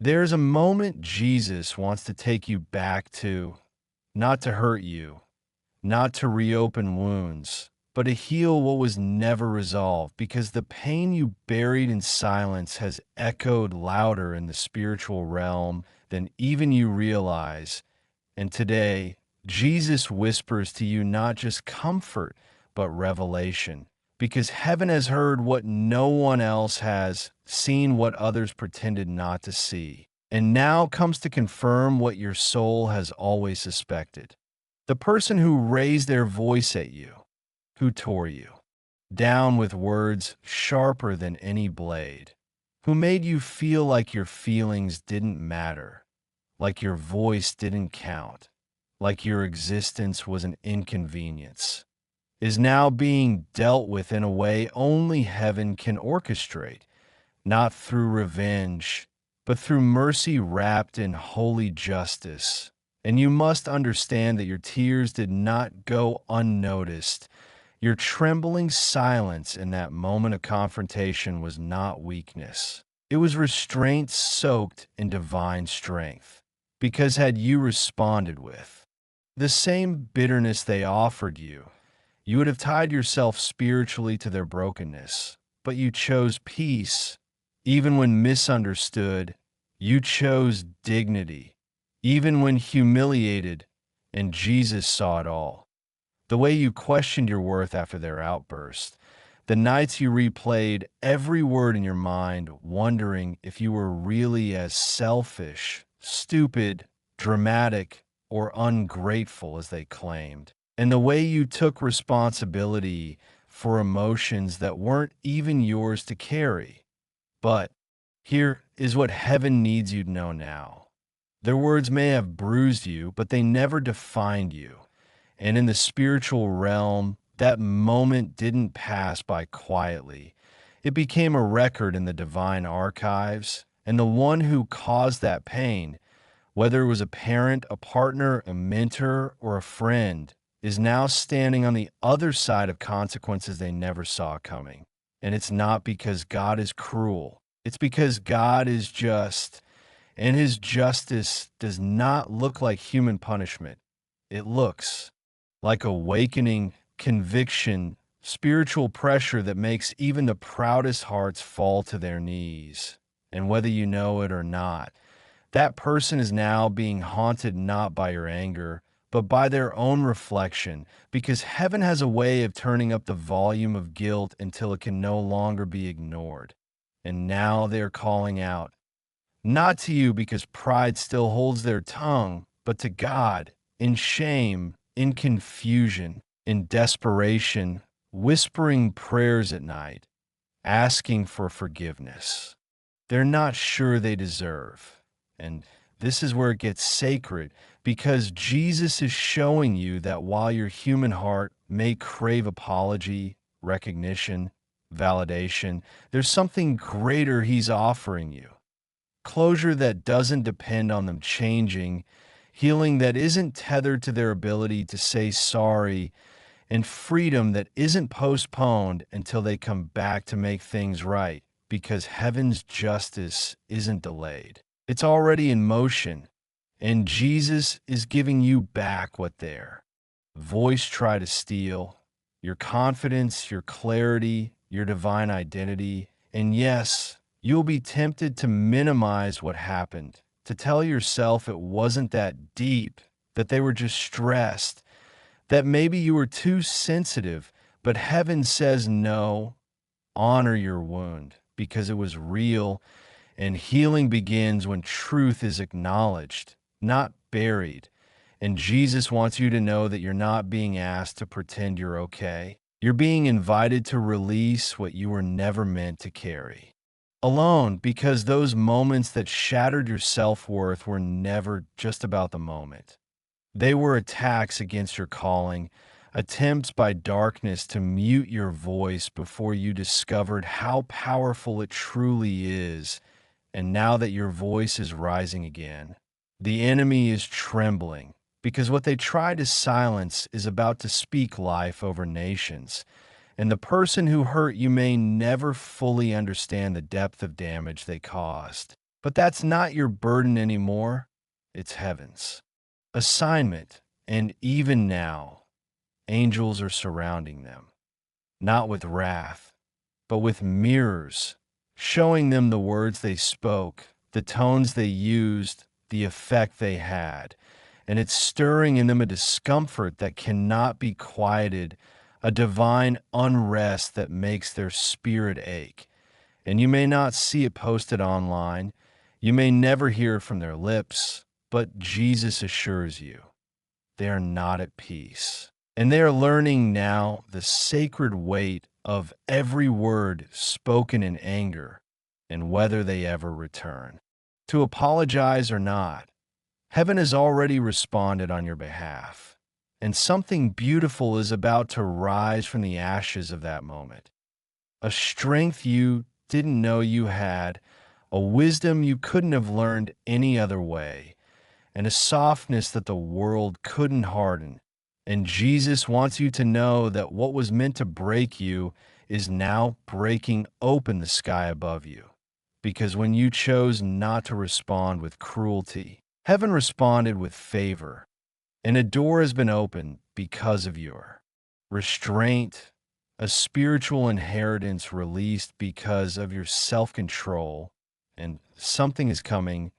There's a moment Jesus wants to take you back to, not to hurt you, not to reopen wounds, but to heal what was never resolved, because the pain you buried in silence has echoed louder in the spiritual realm than even you realize. And today, Jesus whispers to you not just comfort, but revelation, because heaven has heard what no one else has, seen what others pretended not to see, and now comes to confirm what your soul has always suspected. The person who raised their voice at you, who tore you down with words sharper than any blade, who made you feel like your feelings didn't matter, like your voice didn't count, like your existence was an inconvenience, is now being dealt with in a way only heaven can orchestrate, not through revenge, but through mercy wrapped in holy justice. And you must understand that your tears did not go unnoticed. Your trembling silence in that moment of confrontation was not weakness. It was restraint soaked in divine strength. Because had you responded with the same bitterness they offered you, you would have tied yourself spiritually to their brokenness. But you chose peace. Even when misunderstood, you chose dignity. Even when humiliated, and Jesus saw it all. The way you questioned your worth after their outburst, the nights you replayed every word in your mind, wondering if you were really as selfish, stupid, dramatic, or ungrateful as they claimed, and the way you took responsibility for emotions that weren't even yours to carry. But here is what heaven needs you to know now. Their words may have bruised you, but they never defined you. And in the spiritual realm, that moment didn't pass by quietly. It became a record in the divine archives, and the one who caused that pain, whether it was a parent, a partner, a mentor, or a friend, is now standing on the other side of consequences they never saw coming. And it's not because God is cruel. It's because God is just. And his justice does not look like human punishment. It looks like awakening, conviction, spiritual pressure that makes even the proudest hearts fall to their knees. And whether you know it or not, that person is now being haunted not by your anger, but by their own reflection, because heaven has a way of turning up the volume of guilt until it can no longer be ignored. And now they are calling out, not to you because pride still holds their tongue, but to God, in shame, in confusion, in desperation, whispering prayers at night, asking for forgiveness. They're not sure they deserve. And this is where it gets sacred, because Jesus is showing you that while your human heart may crave apology, recognition, validation, there's something greater he's offering you. Closure that doesn't depend on them changing, healing that isn't tethered to their ability to say sorry, and freedom that isn't postponed until they come back to make things right, because heaven's justice isn't delayed. It's already in motion, and Jesus is giving you back what their voice tried to steal, your confidence, your clarity, your divine identity, and yes, you'll be tempted to minimize what happened, to tell yourself it wasn't that deep, that they were just stressed, that maybe you were too sensitive, but heaven says no, honor your wound, because it was real, and healing begins when truth is acknowledged, not buried. And Jesus wants you to know that you're not being asked to pretend you're okay. You're being invited to release what you were never meant to carry alone, because those moments that shattered your self-worth were never just about the moment. They were attacks against your calling, attempts by darkness to mute your voice before you discovered how powerful it truly is. And now that your voice is rising again, the enemy is trembling, because what they tried to silence is about to speak life over nations. And the person who hurt you may never fully understand the depth of damage they caused. But that's not your burden anymore. It's heaven's assignment. And even now, angels are surrounding them, not with wrath, but with mirrors, showing them the words they spoke, the tones they used, the effect they had. And it's stirring in them a discomfort that cannot be quieted, a divine unrest that makes their spirit ache. And you may not see it posted online, you may never hear it from their lips, but Jesus assures you they are not at peace. And they are learning now the sacred weight of every word spoken in anger and whether they ever return. To apologize or not, heaven has already responded on your behalf, and something beautiful is about to rise from the ashes of that moment. A strength you didn't know you had, a wisdom you couldn't have learned any other way, and a softness that the world couldn't harden. And Jesus wants you to know that what was meant to break you is now breaking open the sky above you. Because when you chose not to respond with cruelty, heaven responded with favor, and a door has been opened because of your restraint, a spiritual inheritance released because of your self-control, and something is coming,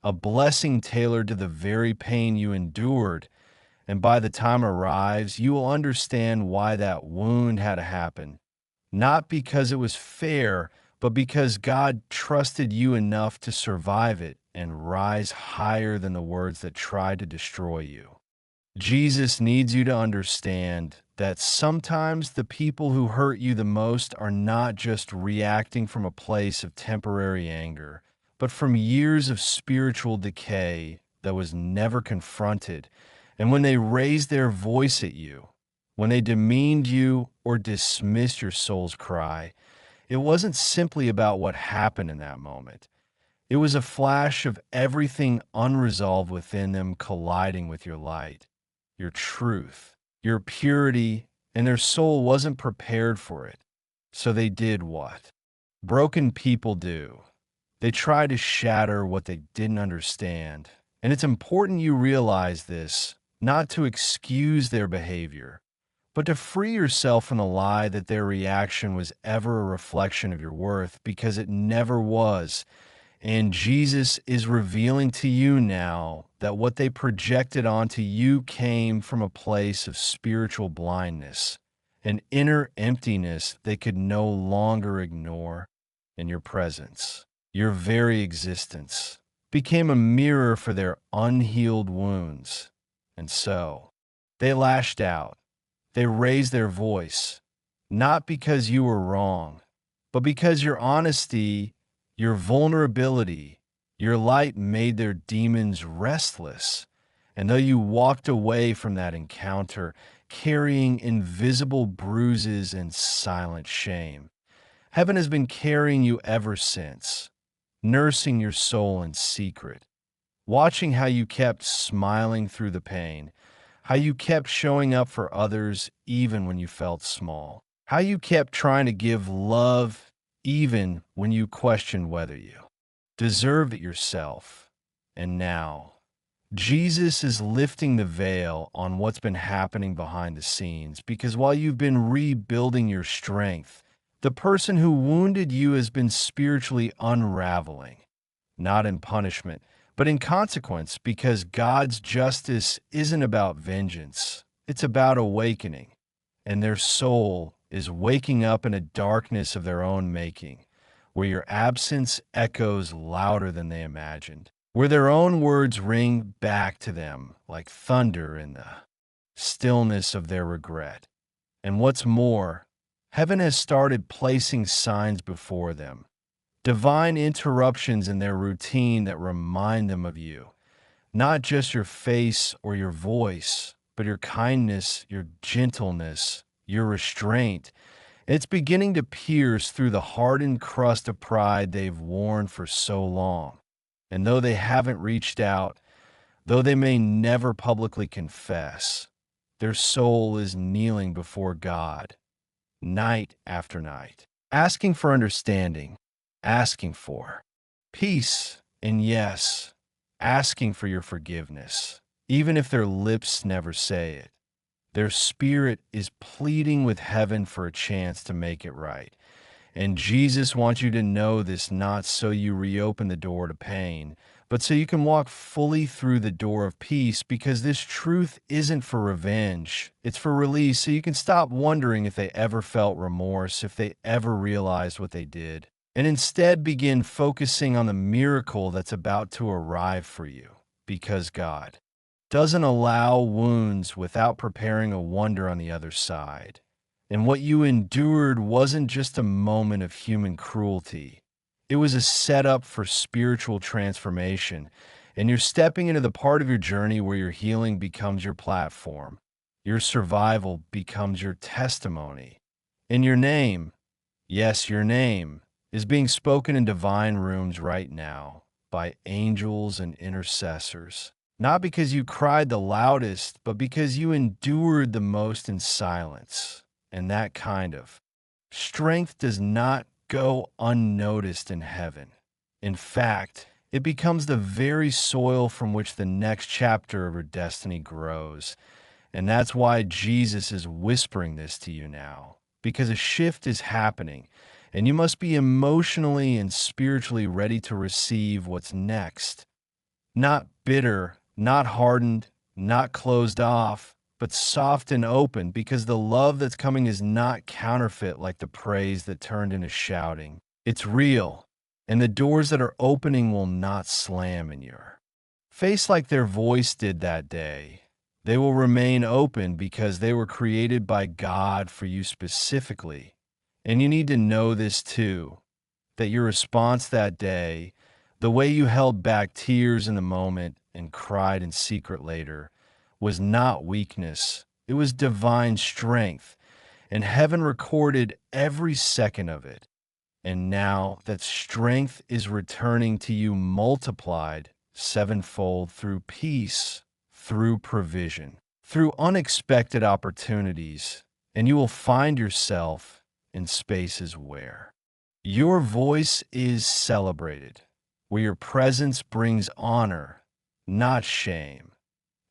a blessing tailored to the very pain you endured. And by the time arrives, you will understand why that wound had to happen. Not because it was fair, but because God trusted you enough to survive it and rise higher than the words that tried to destroy you. Jesus needs you to understand that sometimes the people who hurt you the most are not just reacting from a place of temporary anger, but from years of spiritual decay that was never confronted. And when they raised their voice at you, when they demeaned you or dismissed your soul's cry, it wasn't simply about what happened in that moment. It was a flash of everything unresolved within them colliding with your light, your truth, your purity, and their soul wasn't prepared for it. So they did what broken people do. They try to shatter what they didn't understand. And it's important you realize this, not to excuse their behavior, but to free yourself from the lie that their reaction was ever a reflection of your worth, because it never was. And Jesus is revealing to you now that what they projected onto you came from a place of spiritual blindness, an inner emptiness they could no longer ignore. In your presence, your very existence became a mirror for their unhealed wounds. And so they lashed out. They raised their voice, not because you were wrong, but because your honesty, your vulnerability, your light made their demons restless. And though you walked away from that encounter carrying invisible bruises and silent shame, heaven has been carrying you ever since, nursing your soul in secret, watching how you kept smiling through the pain, how you kept showing up for others even when you felt small, how you kept trying to give love even when you questioned whether you deserved it yourself. And now, Jesus is lifting the veil on what's been happening behind the scenes, because while you've been rebuilding your strength, the person who wounded you has been spiritually unraveling, not in punishment, but in consequence, because God's justice isn't about vengeance. It's about awakening. And their soul is waking up in a darkness of their own making, where your absence echoes louder than they imagined, where their own words ring back to them like thunder in the stillness of their regret. And what's more, heaven has started placing signs before them, divine interruptions in their routine that remind them of you, not just your face or your voice, but your kindness, your gentleness, your restraint. It's beginning to pierce through the hardened crust of pride they've worn for so long. And though they haven't reached out, though they may never publicly confess, their soul is kneeling before God, night after night, asking for understanding, asking for peace, And yes, asking for your forgiveness, even if their lips never say it. Their spirit is pleading with heaven for a chance to make it right. And Jesus wants you to know this not so you reopen the door to pain, but so you can walk fully through the door of peace, because this truth isn't for revenge. It's for release, so you can stop wondering if they ever felt remorse, if they ever realized what they did, and instead begin focusing on the miracle that's about to arrive for you, because God doesn't allow wounds without preparing a wonder on the other side. And what you endured wasn't just a moment of human cruelty. It was a setup for spiritual transformation. And you're stepping into the part of your journey where your healing becomes your platform. Your survival becomes your testimony. And your name, yes, your name, is being spoken in divine rooms right now by angels and intercessors. Not because you cried the loudest, but because you endured the most in silence. And that kind of strength does not go unnoticed in heaven. In fact, it becomes the very soil from which the next chapter of your destiny grows. And that's why Jesus is whispering this to you now, because a shift is happening, and you must be emotionally and spiritually ready to receive what's next. Not bitter, not hardened, not closed off, but soft and open, because the love that's coming is not counterfeit like the praise that turned into shouting. It's real, and the doors that are opening will not slam in your face like their voice did that day. They will remain open because they were created by God for you specifically. And you need to know this too, that your response that day, the way you held back tears in the moment and cried in secret later, was not weakness. It was divine strength, and heaven recorded every second of it. And now that strength is returning to you multiplied sevenfold through peace, through provision, through unexpected opportunities, and you will find yourself in spaces where your voice is celebrated, where your presence brings honor, not shame,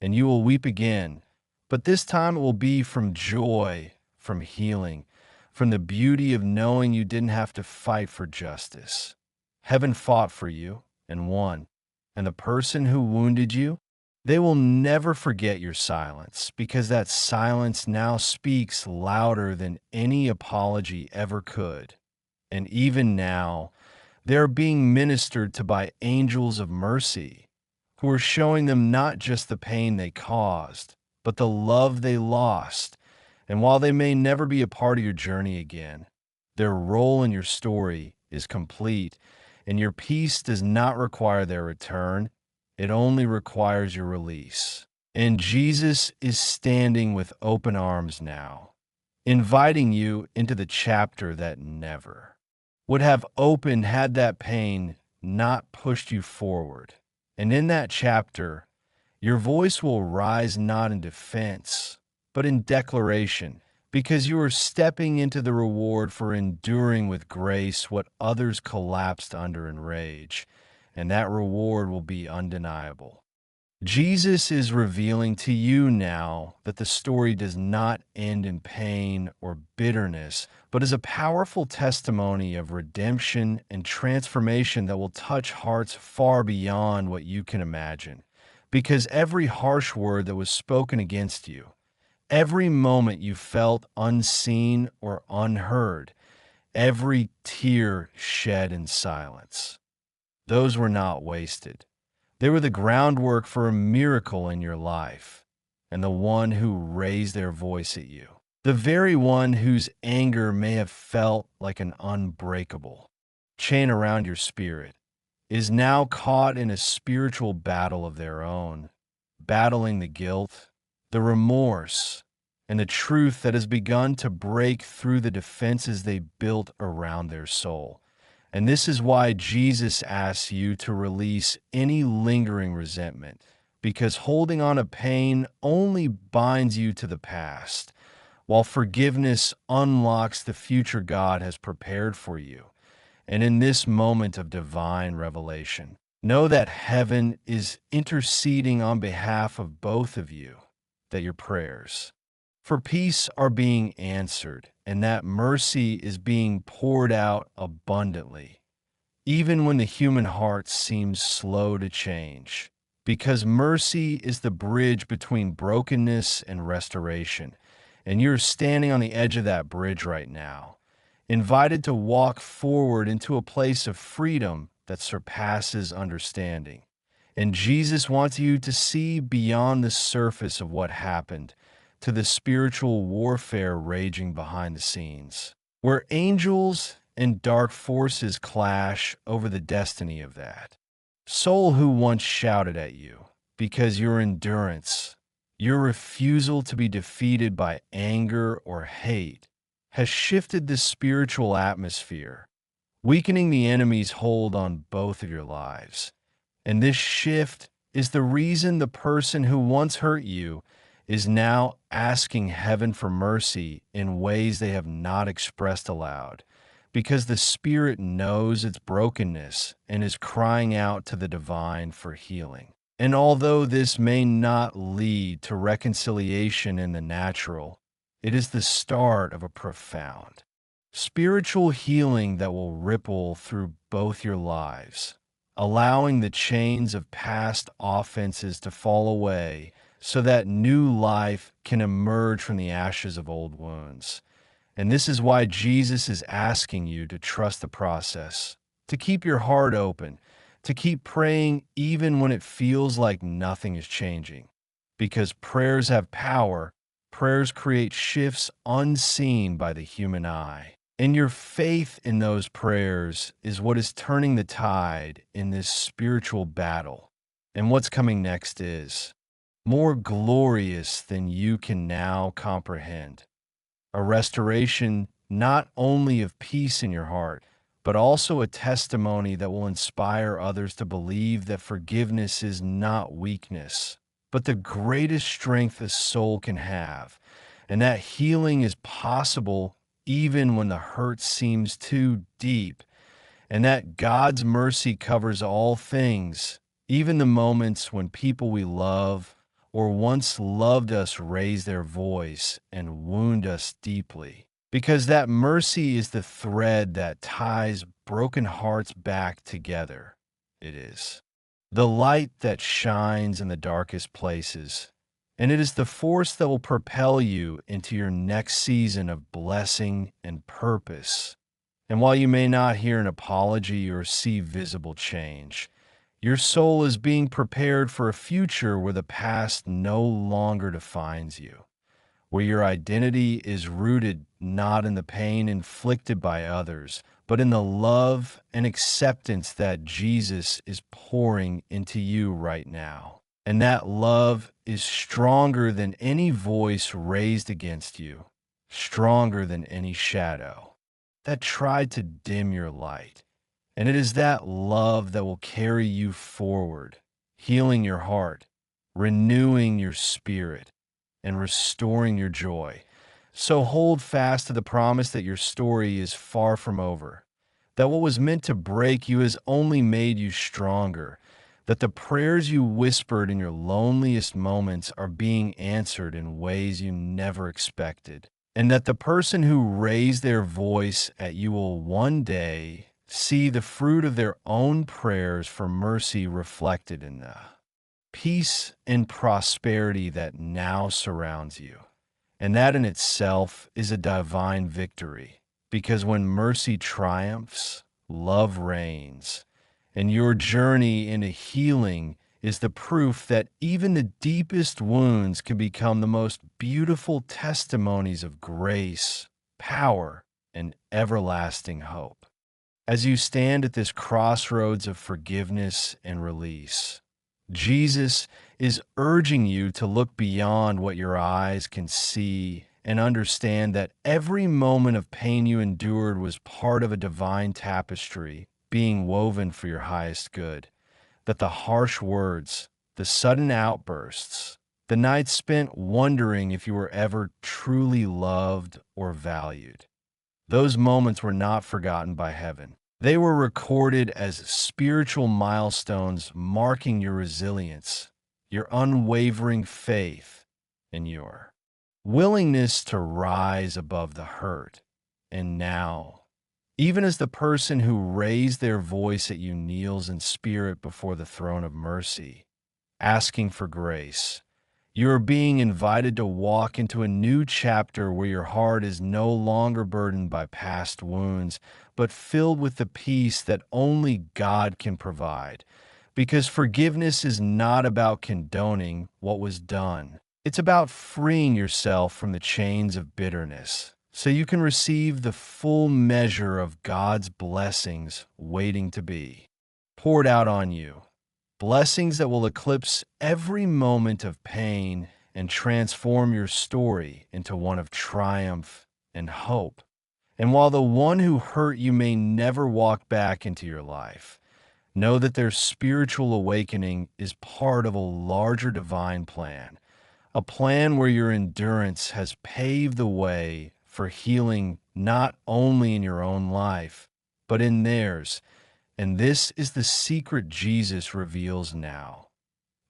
and you will weep again, but this time it will be from joy, from healing, from the beauty of knowing you didn't have to fight for justice. Heaven fought for you and won, and the person who wounded you, they will never forget your silence, because that silence now speaks louder than any apology ever could. And even now, they are being ministered to by angels of mercy, who are showing them not just the pain they caused, but the love they lost. And while they may never be a part of your journey again, their role in your story is complete, and your peace does not require their return. It only requires your release. And Jesus is standing with open arms now, inviting you into the chapter that never would have opened had that pain not pushed you forward. And in that chapter, your voice will rise not in defense, but in declaration, because you are stepping into the reward for enduring with grace what others collapsed under in rage, and that reward will be undeniable. Jesus is revealing to you now that the story does not end in pain or bitterness, but is a powerful testimony of redemption and transformation that will touch hearts far beyond what you can imagine. Because every harsh word that was spoken against you, every moment you felt unseen or unheard, every tear shed in silence, those were not wasted. They were the groundwork for a miracle in your life, and the one who raised their voice at you, the very one whose anger may have felt like an unbreakable chain around your spirit, is now caught in a spiritual battle of their own, battling the guilt, the remorse, and the truth that has begun to break through the defenses they built around their soul. And this is why Jesus asks you to release any lingering resentment, because holding on to pain only binds you to the past, while forgiveness unlocks the future God has prepared for you. And in this moment of divine revelation, Know that heaven is interceding on behalf of both of you, that your prayers for peace are being answered, and that mercy is being poured out abundantly, even when the human heart seems slow to change. Because mercy is the bridge between brokenness and restoration, and you're standing on the edge of that bridge right now, invited to walk forward into a place of freedom that surpasses understanding. And Jesus wants you to see beyond the surface of what happened to the spiritual warfare raging behind the scenes, where angels and dark forces clash over the destiny of that soul who once shouted at you because your endurance, your refusal to be defeated by anger or hate, has shifted the spiritual atmosphere, weakening the enemy's hold on both of your lives. And this shift is the reason the person who once hurt you is now asking heaven for mercy in ways they have not expressed aloud, because the spirit knows its brokenness and is crying out to the divine for healing. And although this may not lead to reconciliation in the natural, it is the start of a profound spiritual healing that will ripple through both your lives, allowing the chains of past offenses to fall away so that new life can emerge from the ashes of old wounds. And this is why Jesus is asking you to trust the process, to keep your heart open, to keep praying even when it feels like nothing is changing. Because prayers have power, prayers create shifts unseen by the human eye. And your faith in those prayers is what is turning the tide in this spiritual battle. And what's coming next is more glorious than you can now comprehend. A restoration not only of peace in your heart, but also a testimony that will inspire others to believe that forgiveness is not weakness, but the greatest strength a soul can have, and that healing is possible even when the hurt seems too deep, and that God's mercy covers all things, even the moments when people we love or once loved us raise their voice and wound us deeply. Because that mercy is the thread that ties broken hearts back together. It is the light that shines in the darkest places, and it is the force that will propel you into your next season of blessing and purpose. And while you may not hear an apology or see visible change, your soul is being prepared for a future where the past no longer defines you, where your identity is rooted not in the pain inflicted by others, but in the love and acceptance that Jesus is pouring into you right now. And that love is stronger than any voice raised against you, stronger than any shadow that tried to dim your light. And it is that love that will carry you forward, healing your heart, renewing your spirit, and restoring your joy. So hold fast to the promise that your story is far from over, that what was meant to break you has only made you stronger, that the prayers you whispered in your loneliest moments are being answered in ways you never expected, and that the person who raised their voice at you will one day see the fruit of their own prayers for mercy reflected in the peace and prosperity that now surrounds you. And that in itself is a divine victory, because when mercy triumphs, love reigns, and your journey into healing is the proof that even the deepest wounds can become the most beautiful testimonies of grace, power, and everlasting hope. As you stand at this crossroads of forgiveness and release, Jesus is urging you to look beyond what your eyes can see and understand that every moment of pain you endured was part of a divine tapestry being woven for your highest good. That the harsh words, the sudden outbursts, the nights spent wondering if you were ever truly loved or valued, those moments were not forgotten by heaven. They were recorded as spiritual milestones marking your resilience, your unwavering faith, and your willingness to rise above the hurt. And now, even as the person who raised their voice at you kneels in spirit before the throne of mercy, asking for grace, you are being invited to walk into a new chapter where your heart is no longer burdened by past wounds, but filled with the peace that only God can provide. Because forgiveness is not about condoning what was done. It's about freeing yourself from the chains of bitterness so you can receive the full measure of God's blessings waiting to be poured out on you. Blessings that will eclipse every moment of pain and transform your story into one of triumph and hope. And while the one who hurt you may never walk back into your life, know that their spiritual awakening is part of a larger divine plan, a plan where your endurance has paved the way for healing not only in your own life, but in theirs. And this is the secret Jesus reveals now,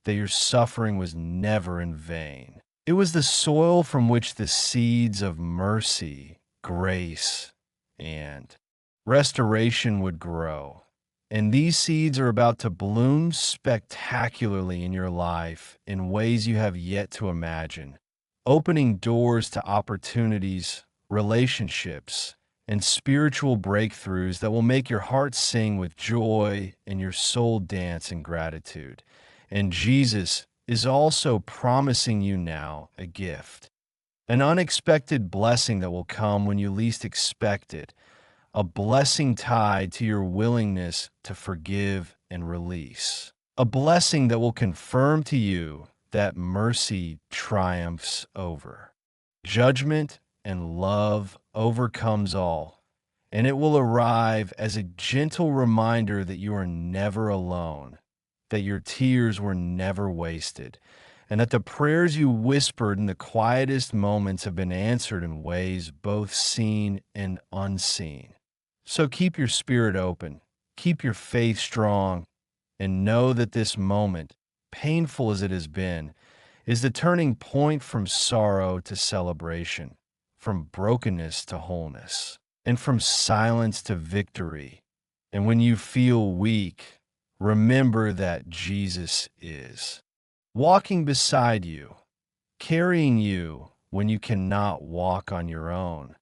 that your suffering was never in vain. It was the soil from which the seeds of mercy, grace, and restoration would grow. And these seeds are about to bloom spectacularly in your life in ways you have yet to imagine, opening doors to opportunities, relationships, and spiritual breakthroughs that will make your heart sing with joy and your soul dance in gratitude. And Jesus is also promising you now a gift, an unexpected blessing that will come when you least expect it, a blessing tied to your willingness to forgive and release, a blessing that will confirm to you that mercy triumphs over judgment, and love overcomes all. And it will arrive as a gentle reminder that you are never alone, that your tears were never wasted, and that the prayers you whispered in the quietest moments have been answered in ways both seen and unseen. So keep your spirit open, keep your faith strong, and know that this moment, painful as it has been, is the turning point from sorrow to celebration, from brokenness to wholeness, and from silence to victory. And when you feel weak, remember that Jesus is walking beside you, carrying you when you cannot walk on your own,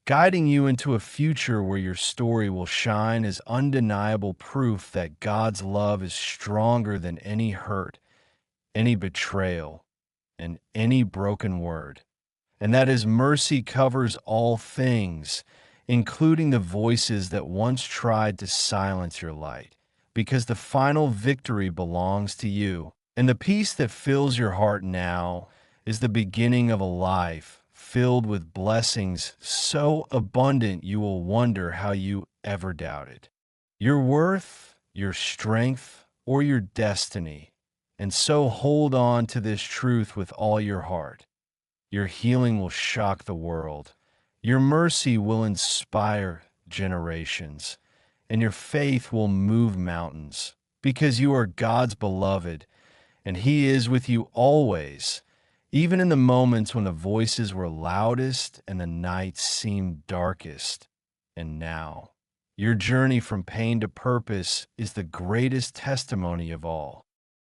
guiding you into a future where your story will shine as undeniable proof that God's love is stronger than any hurt, any betrayal, and any broken word, and that His mercy covers all things, including the voices that once tried to silence your light, because the final victory belongs to you. And the peace that fills your heart now is the beginning of a life filled with blessings so abundant you will wonder how you ever doubted your worth, your strength, or your destiny. And so hold on to this truth with all your heart. Your healing will shock the world. Your mercy will inspire generations. And your faith will move mountains because you are God's beloved and He is with you always, even in the moments when the voices were loudest and the nights seemed darkest. And now, your journey from pain to purpose is the greatest testimony of all.